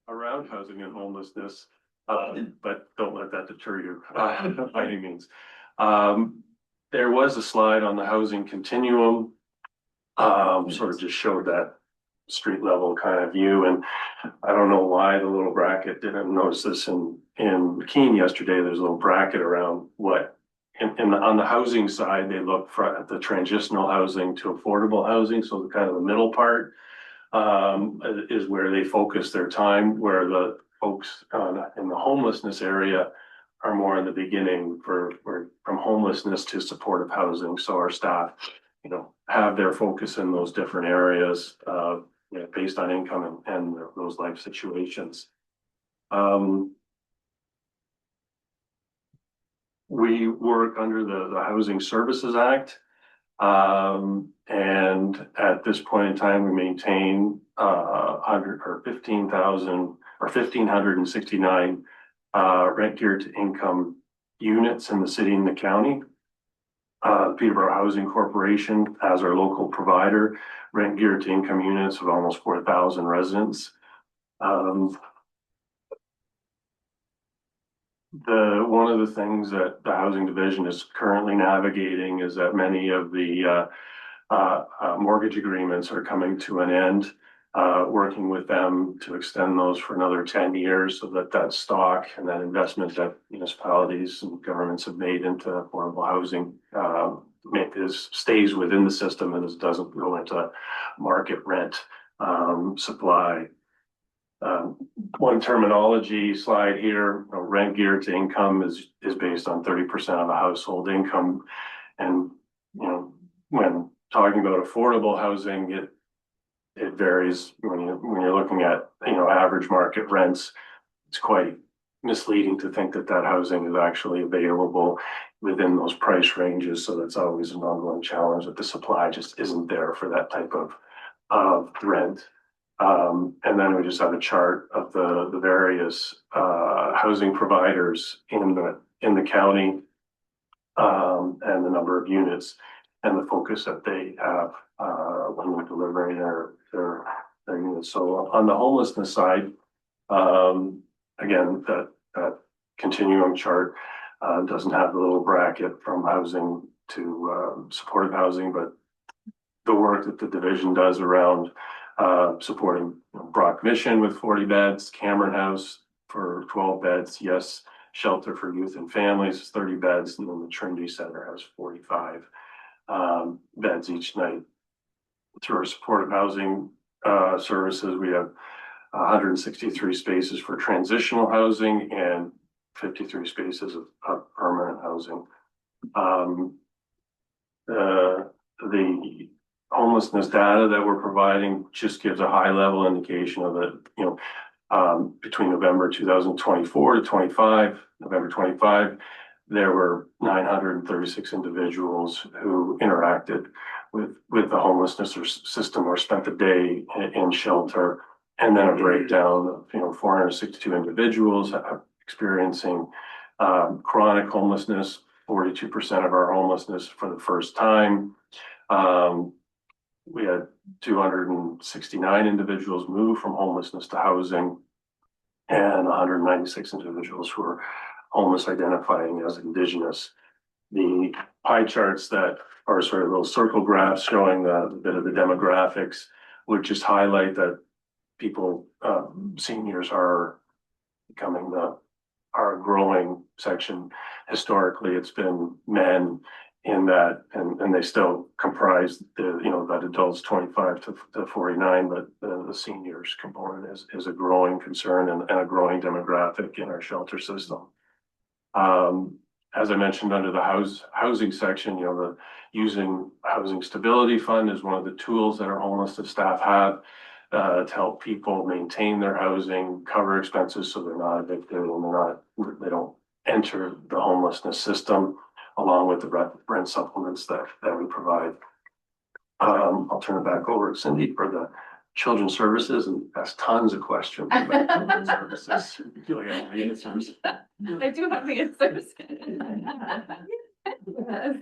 J: around housing and homelessness, but don't let that deter you by any means. There was a slide on the housing continuum, sort of just showed that street level kind of view. And I don't know why the little bracket didn't notice this in Keene yesterday. There's a little bracket around what on the housing side, they look at the transitional housing to affordable housing. So the kind of the middle part is where they focus their time, where the folks in the homelessness area are more in the beginning from homelessness to supportive housing. So our staff, have their focus in those different areas, based on income and those life situations. We work under the Housing Services Act. And at this point in time, we maintain 1,569 rent geared to income units in the city and the county. Peterborough Housing Corporation as our local provider, rent geared to income units of almost 4,000 residents. One of the things that the housing division is currently navigating is that many of the mortgage agreements are coming to an end. Working with them to extend those for another 10 years so that stock and that investment that municipalities and governments have made into affordable housing stays within the system and doesn't go into market rent supply. One terminology slide here, rent geared to income is based on 30% of the household income. And, when talking about affordable housing, it varies when you're looking at, average market rents. It's quite misleading to think that housing is actually available within those price ranges. So that's always an ongoing challenge that the supply just isn't there for that type of rent. And then we just have a chart of the various housing providers in the county and the number of units and the focus that they have when we're delivering their units. So on the homelessness side, again, that continuum chart doesn't have the little bracket from housing to supportive housing, but the work that the division does around supporting Brock Mission with 40 beds, Cameron House for 12 beds, Yes Shelter for Youth and Families, 30 beds, and then the Trinity Center has 45 beds each night. Through our supportive housing services, we have 163 spaces for transitional housing and 53 spaces of permanent housing. The homelessness data that we're providing just gives a high level indication of it. Between November 2024 to 25, November 25, there were 936 individuals who interacted with the homelessness system or spent the day in shelter. And then a breakdown of, 462 individuals experiencing chronic homelessness, 42% of our homelessness for the first time. We had 269 individuals move from homelessness to housing, and 196 individuals who are homeless identifying as Indigenous. The pie charts that are sort of little circle graphs showing the bit of the demographics would just highlight that people, seniors are becoming our growing section. Historically, it's been men in that, and they still comprise that adults 25 to 49, but the seniors component is a growing concern and a growing demographic in our shelter system. As I mentioned, under the housing section, the using housing stability fund is one of the tools that our homelessness staff have to help people maintain their housing, cover expenses so they're not evicted and they don't enter the homelessness system, along with the rent supplements that we provide. I'll turn it back over to Cindy for the children's services and ask tons of questions about children's services. You feel like I have the answers.
D: I do have the answers. Yes.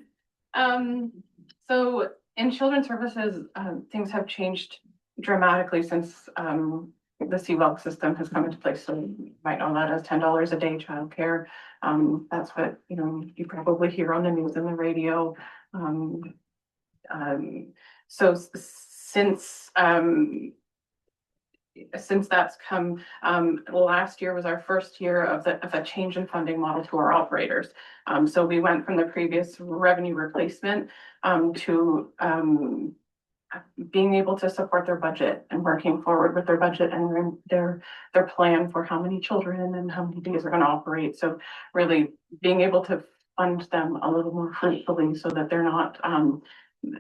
D: So in children's services, things have changed dramatically since the CWELC system has come into place. So you might know that as $10 a day childcare. That's what you probably hear on the news and the radio. So since that's come, last year was our first year of a change in funding model to our operators. So we went from the previous revenue replacement to being able to support their budget and working forward with their budget and their plan for how many children and how many days they're going to operate. So really being able to fund them a little more fruitfully so that they're not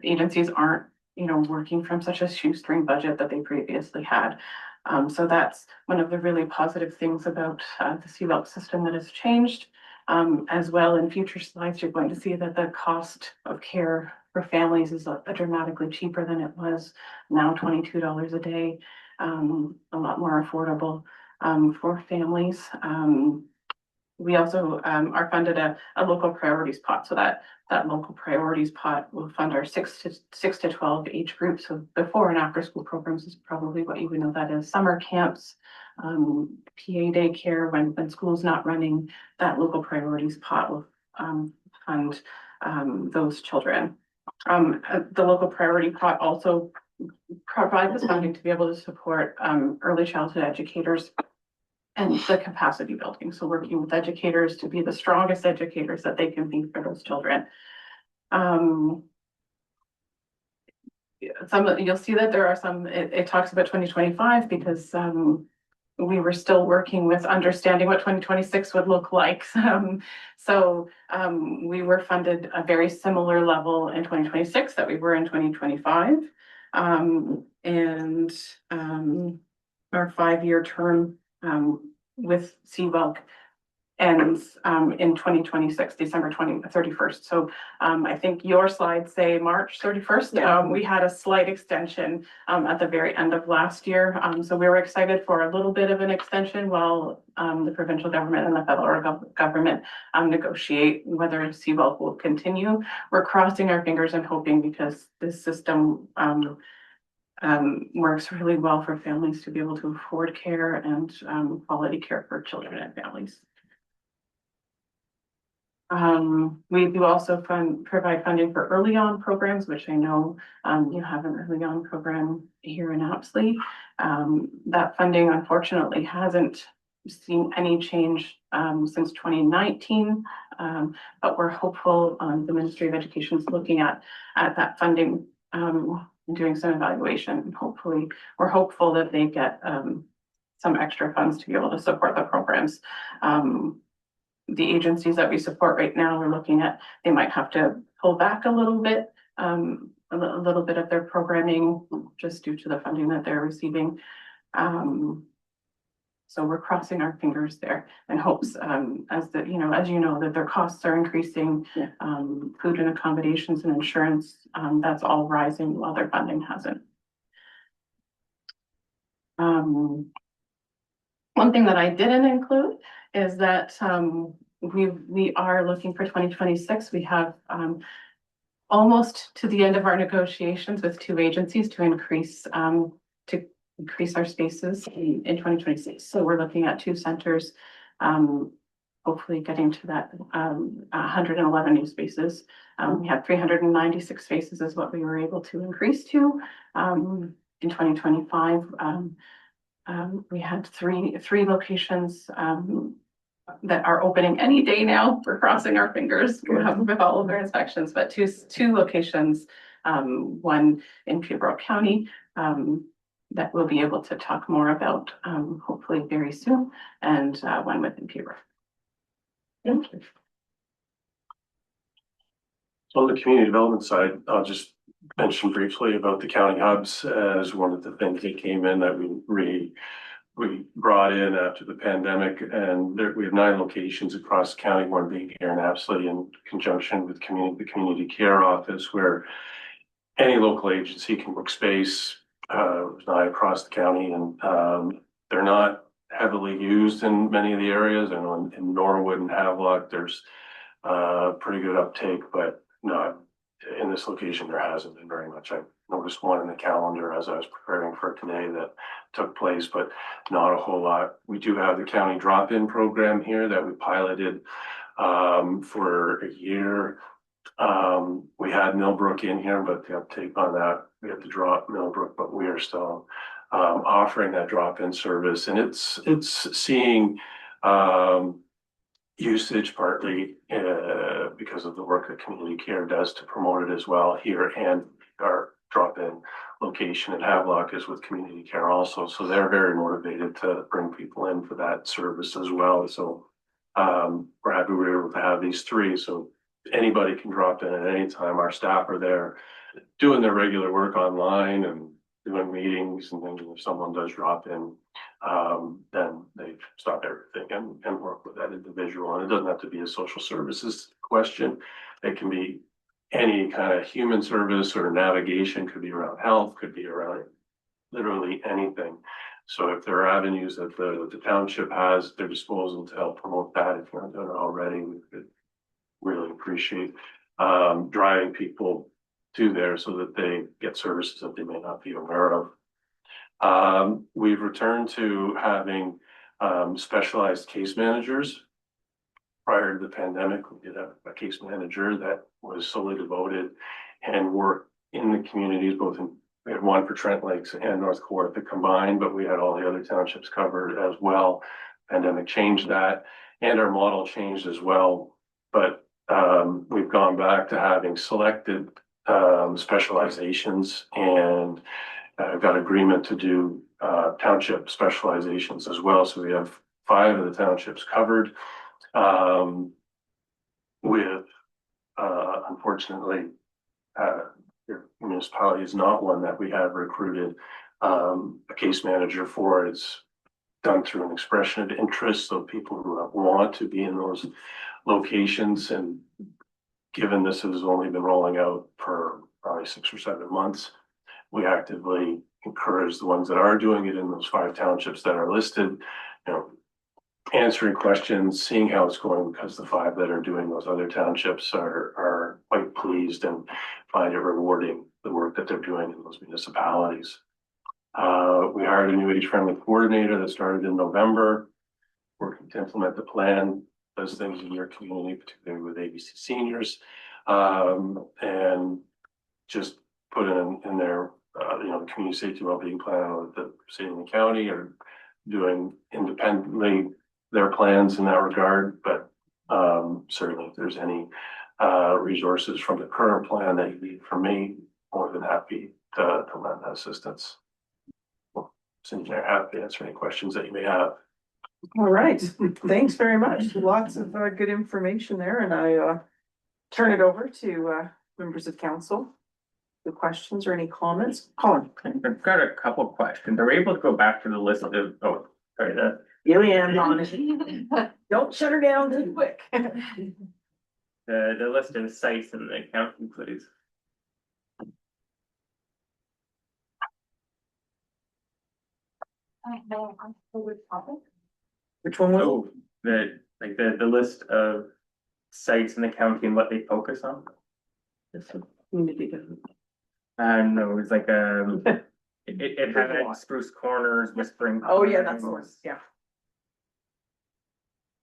D: agencies aren't working from such a shoestring budget that they previously had. So that's one of the really positive things about the CWELC system that has changed. As well, in future slides, you're going to see that the cost of care for families is dramatically cheaper than it was now, $22 a day, a lot more affordable for families. We also are funded a local priorities pot, so that local priorities pot will fund our 6 to 12 age groups. So before and after school programs is probably what you would know that is. Summer camps, PA daycare, when school's not running, that local priorities pot will fund those children. The local priority pot also provides the funding to be able to support early childhood educators and the capacity building. So working with educators to be the strongest educators that they can be for those children. You'll see that there are some, it talks about 2025 because we were still working with understanding what 2026 would look like. So we were funded a very similar level in 2026 that we were in 2025. And our 5-year term with CWELC ends in 2026, December 31st. So I think your slides say March 31st.
A: Yeah.
D: We had a slight extension at the very end of last year. So we were excited for a little bit of an extension while the provincial government and the federal government negotiate whether CWELC will continue. We're crossing our fingers and hoping because this system works really well for families to be able to afford care and quality care for children and families. We do also provide funding for early on programs, which I know you have an early on program here in Apsley. That funding unfortunately hasn't seen any change since 2019, but we're hopeful. The Ministry of Education is looking at that funding and doing some evaluation. And hopefully, we're hopeful that they get some extra funds to be able to support the programs. The agencies that we support right now, we're looking at, they might have to pull back a little bit of their programming just due to the funding that they're receiving.
K: So we're crossing our fingers there and hopes, as you know, that their costs are increasing.
A: Yeah.
K: Food and accommodations and insurance, that's all rising while their funding hasn't. One thing that I didn't include is that, we are looking for 2026. We have, almost to the end of our negotiations with two agencies to increase our spaces in 2026. So we're looking at two centers, hopefully getting to that 111 new spaces. We had 396 spaces is what we were able to increase to in 2025. We had three locations that are opening any day now. We're crossing our fingers with all of their inspections, but two locations, one in Peterborough County, that we'll be able to talk more about, hopefully very soon, and one within Peterborough. Thank you.
J: On the community development side, I'll just mention briefly about the county hubs as one of the things that came in that we brought in after the pandemic, and we have 9 locations across the county, one being here in Apsley in conjunction with the community care office, where any local agency can book space. There's 9 across the county, and they're not heavily used in many of the areas. I know in Norwood and Havelock, there's pretty good uptake, but not in this location. There hasn't been very much. I noticed one in the calendar as I was preparing for today that took place, but not a whole lot. We do have the county drop-in program here that we piloted for a year. We had Millbrook in here, but the uptake on that, we had to drop Millbrook, but we are still offering that drop-in service, and it's seeing usage partly because of the work that community care does to promote it as well here, and our drop-in location in Havelock is with community care also, so they're very motivated to bring people in for that service as well. So we're happy we were able to have these 3, so anybody can drop in at any time. Our staff are there doing their regular work online and doing meetings, and then if someone does drop in, then they stop everything and work with that individual. And it doesn't have to be a social services question. It can be any kind of human service or navigation, could be around health, could be around literally anything. So if there are avenues that the township has at their disposal to help promote that, if you're not doing it already, we could really appreciate driving people to there so that they get services that they may not be aware of. We've returned to having specialized case managers. Prior to the pandemic, we did have a case manager that was solely devoted and worked in the communities, we had one for Trent Lakes and North Kawartha combined, but we had all the other townships covered as well. Pandemic changed that, and our model changed as well. But we've gone back to having selected specializations, and got agreement to do township specializations as well. So we have 5 of the townships covered. With unfortunately, your municipality is not one that we have recruited a case manager for. It's done through an expression of interest, so people who want to be in those locations, and given this has only been rolling out for probably 6 or 7 months, we actively encourage the ones that are doing it in those 5 townships that are listed, answering questions, seeing how it's going, because the 5 that are doing those other townships are quite pleased and find it rewarding, the work that they're doing in those municipalities. We hired a new age-friendly coordinator that started in November, working to implement the plan, does things in your community, particularly with ABC seniors, and just put in there, the community safety wellbeing plan that the city and the county are doing independently their plans in that regard. But certainly if there's any resources from the current plan that you need from me, more than happy to lend that assistance. Since you're happy to answer any questions that you may have.
A: All right, thanks very much. Lots of good information there, and I turn it over to members of council. The questions or any comments? Colin.
F: I've got a couple of questions. Are we able to go back to the list of,
A: Gillian's on it. Don't shut her down too quick.
F: The list of sites in the county, please.
A: Which one was
F: Oh, the list of sites in the county and what they focus on. No, it was like, it had Spruce Corners, Whispering.
A: Oh, yeah, that's the
F: Pines.
A: one, yeah.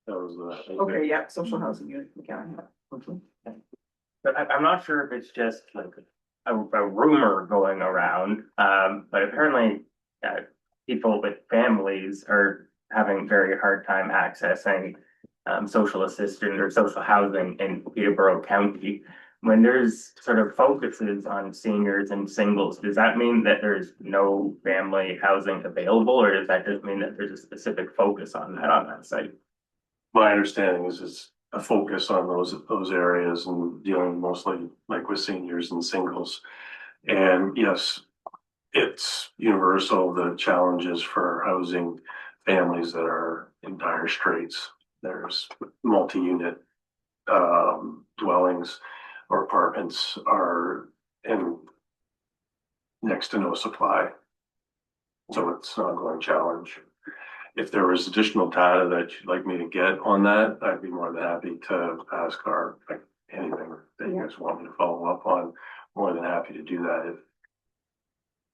J: That was the.
A: Okay, yeah, social housing unit, yeah.
F: But I'm not sure if it's just like a rumor going around, but apparently, people with families are having very hard time accessing social assistance or social housing in Peterborough County. When there's sort of focuses on seniors and singles, does that mean that there's no family housing available, or does that just mean that there's a specific focus on that site?
J: My understanding is it's a focus on those areas and dealing mostly like with seniors and singles. And yes, it's universal, the challenges for housing families that are in dire straits. There's multi-unit dwellings or apartments are in next to no supply. So it's an ongoing challenge. If there was additional data that you'd like me to get on that, I'd be more than happy to ask anything that you guys want me to follow up on. More than happy to do that if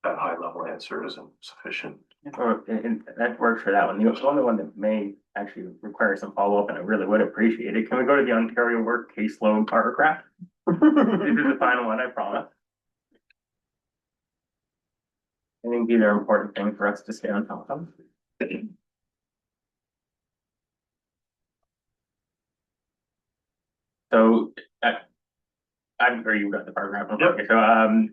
J: that high level answer isn't sufficient.
F: And that works for that one. The only one that may actually require some follow-up, and I really would appreciate it. Can we go to the Ontario Work Caseload paragraph? This is the final one, I promise. I think these are important things for us to stay on top of. So, I'm sure you got the paragraph.
J: Yep.
F: So,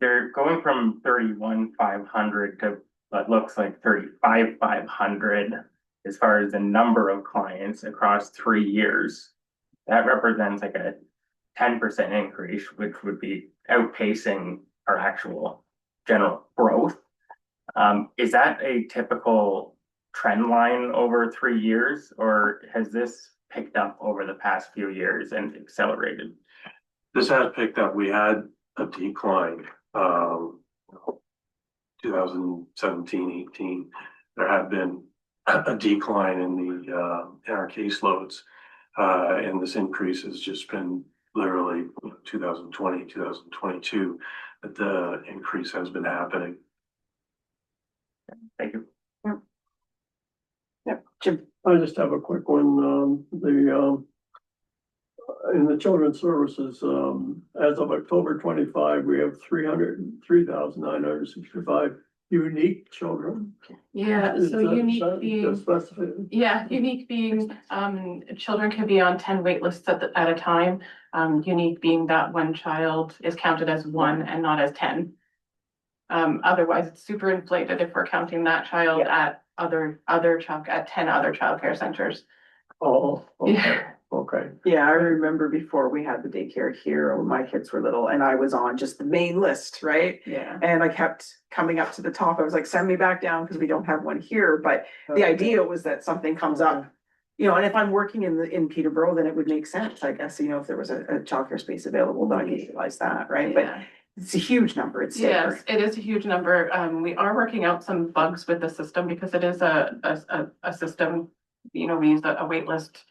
F: they're going from 31,500 to what looks like 35,500 as far as the number of clients across 3 years. That represents like a 10% increase, which would be outpacing our actual general growth. Is that a typical trend line over 3 years, or has this picked up over the past few years and accelerated?
J: This has picked up. We had a decline, 2017, 18. There have been a decline in our caseloads, and this increase has just been literally 2020, 2022 that the increase has been happening.
F: Thank you.
A: Yeah, Jim.
C: I just have a quick one, in the children's services, as of October 25, we have 303,965 unique children.
K: Yeah,
C: Is
K: so
C: that- is
K: unique
C: that
K: being,
C: specific?
K: yeah, unique being, children can be on 10 wait lists at a time. Unique being that one child is counted as one and not as 10. Otherwise it's super inflated if we're counting that child at at 10 other childcare centers.
C: Oh, okay,
K: Yeah.
C: okay.
A: Yeah, I remember before we had the daycare here when my kids were little and I was on just the main list, right?
E: Yeah.
A: And I kept coming up to the top. I was like, send me back down because we don't have one here. But the idea was that something comes up, you know, and if I'm working in Peterborough, then it would make sense, I guess, you know, if there was a childcare space available, then I could utilize that, right? But
K: Yeah.
A: it's a huge number. It's staggering.
K: Yes, it is a huge number. We are working out some bugs with the system because it is a system, you know, we use a wait list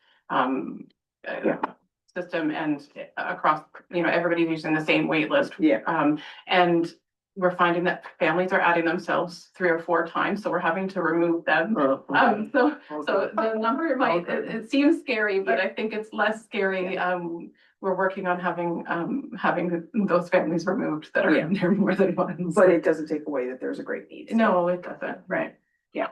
K: system and across, you know, everybody's using the same wait list.
A: Yeah.
K: And we're finding that families are adding themselves 3 or 4 times, so we're having to remove them. So the number might, it seems scary, but I think it's less scary. We're working on having those families removed that are in there more than once.
A: But it doesn't take away that there's a great need.
K: No, it doesn't.
A: Right, yeah.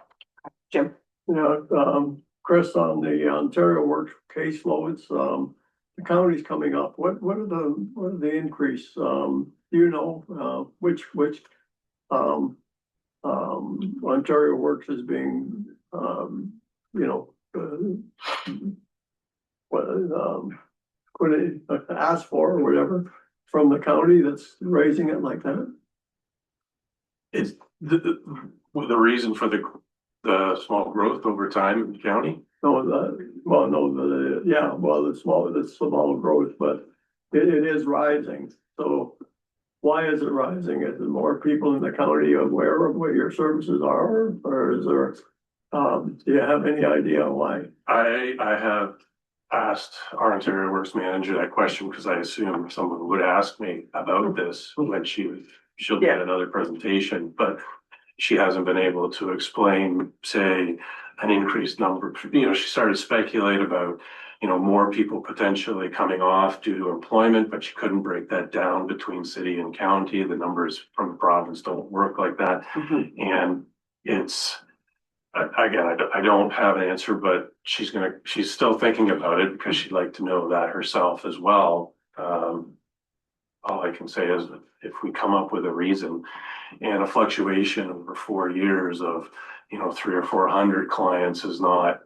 A: Jim?
C: You know, Chris, on the Ontario Works caseloads, the county's coming up. What are the increase? Do you know, which Ontario Works is being, you know, what it asked for or whatever from the county that's raising it like that?
J: It's the reason for the the small growth over time in the county.
C: No, the small growth, but it is rising, so. Why is it rising? Is it more people in the county aware of what your services are, or is there, do you have any idea why?
J: I have asked our Ontario Works manager that question because I assumed someone would ask me about this when she'll get another presentation, but she hasn't been able to explain, say, an increased number. You know, she started to speculate about, you know, more people potentially coming off due to employment, but she couldn't break that down between city and county. The numbers from the province don't work like that. And it's, again, I don't have an answer, but she's still thinking about it because she'd like to know that herself as well. All I can say is if we come up with a reason and a fluctuation over 4 years of, you know, 300 or 400 clients is not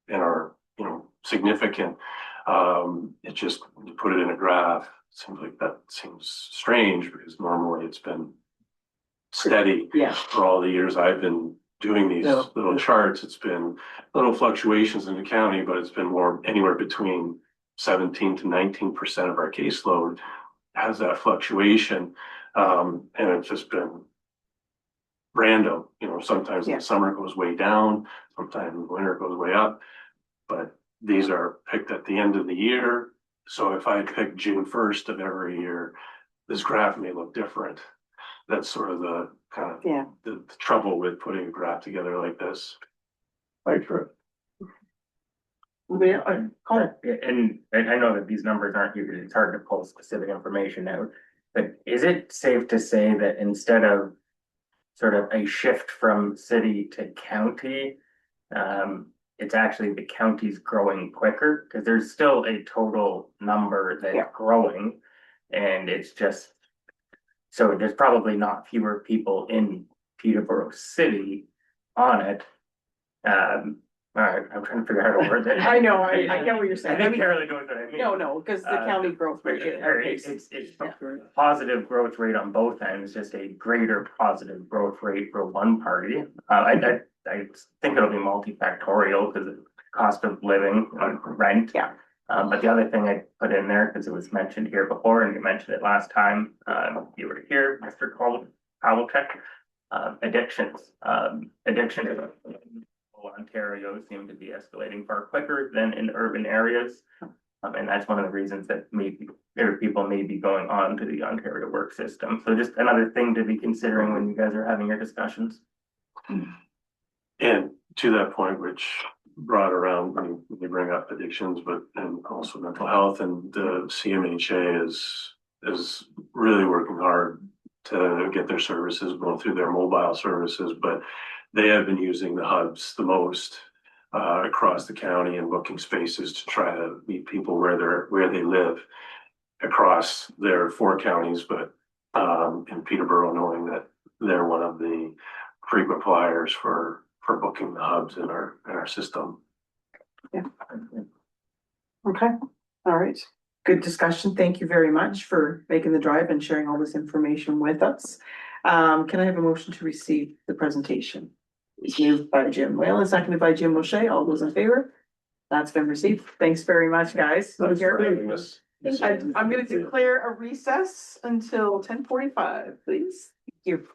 J: in our, you know, significant. It just, when you put it in a graph, it seems like that seems strange because normally it's been steady for all the years I've been doing these little charts. It's been little fluctuations in the county, but it's been more anywhere between 17 to 19% of our caseload has that fluctuation. And it's just been random, you know, sometimes in the summer it goes way down, sometimes in the winter it goes way up, but these are picked at the end of the year. So if I pick June 1st of every year, this graph may look different. That's sort of the kind of the trouble with putting a graph together like this.
C: Right, sure.
F: And I know that these numbers aren't usually, it's hard to pull specific information out, but is it safe to say that instead of sort of a shift from city to county, it's actually the county's growing quicker? Because there's still a total number that's growing, and it's just, so there's probably not fewer people in Peterborough City on it. All right, I'm trying to figure out how to word that.
A: I know, I get what you're saying.
F: I think Carolyn knows what I mean.
A: No, because the county growth rate.
F: It's positive growth rate on both ends, just a greater positive growth rate for one party. I think it'll be multifactorial because of cost of living, rent. But the other thing I put in there, because it was mentioned here before, and you mentioned it last time, you were here, Mr. Pawelczyk, addictions. Addiction in Ontario seem to be escalating far quicker than in urban areas. And that's one of the reasons that maybe people may be going on to the Ontario work system. So just another thing to be considering when you guys are having your discussions.
J: And to that point, which brought around when you bring up addictions, but and also mental health, and the CMHA is really working hard to get their services going through their mobile services, but they have been using the hubs the most across the county and booking spaces to try to meet people where they live across their 4 counties, but in Peterborough, knowing that they're one of the frequent flyers for booking the hubs in our system.
A: Okay, all right. Good discussion. Thank you very much for making the drive and sharing all this information with us. Can I have a motion to receive the presentation? It's moved by Jim Whalen, seconded by Jim O'Shea. All those in favor? That's been received. Thanks very much, guys.
C: Thanks for having us.
A: I'm gonna declare a recess until 10:45, please. Thank you.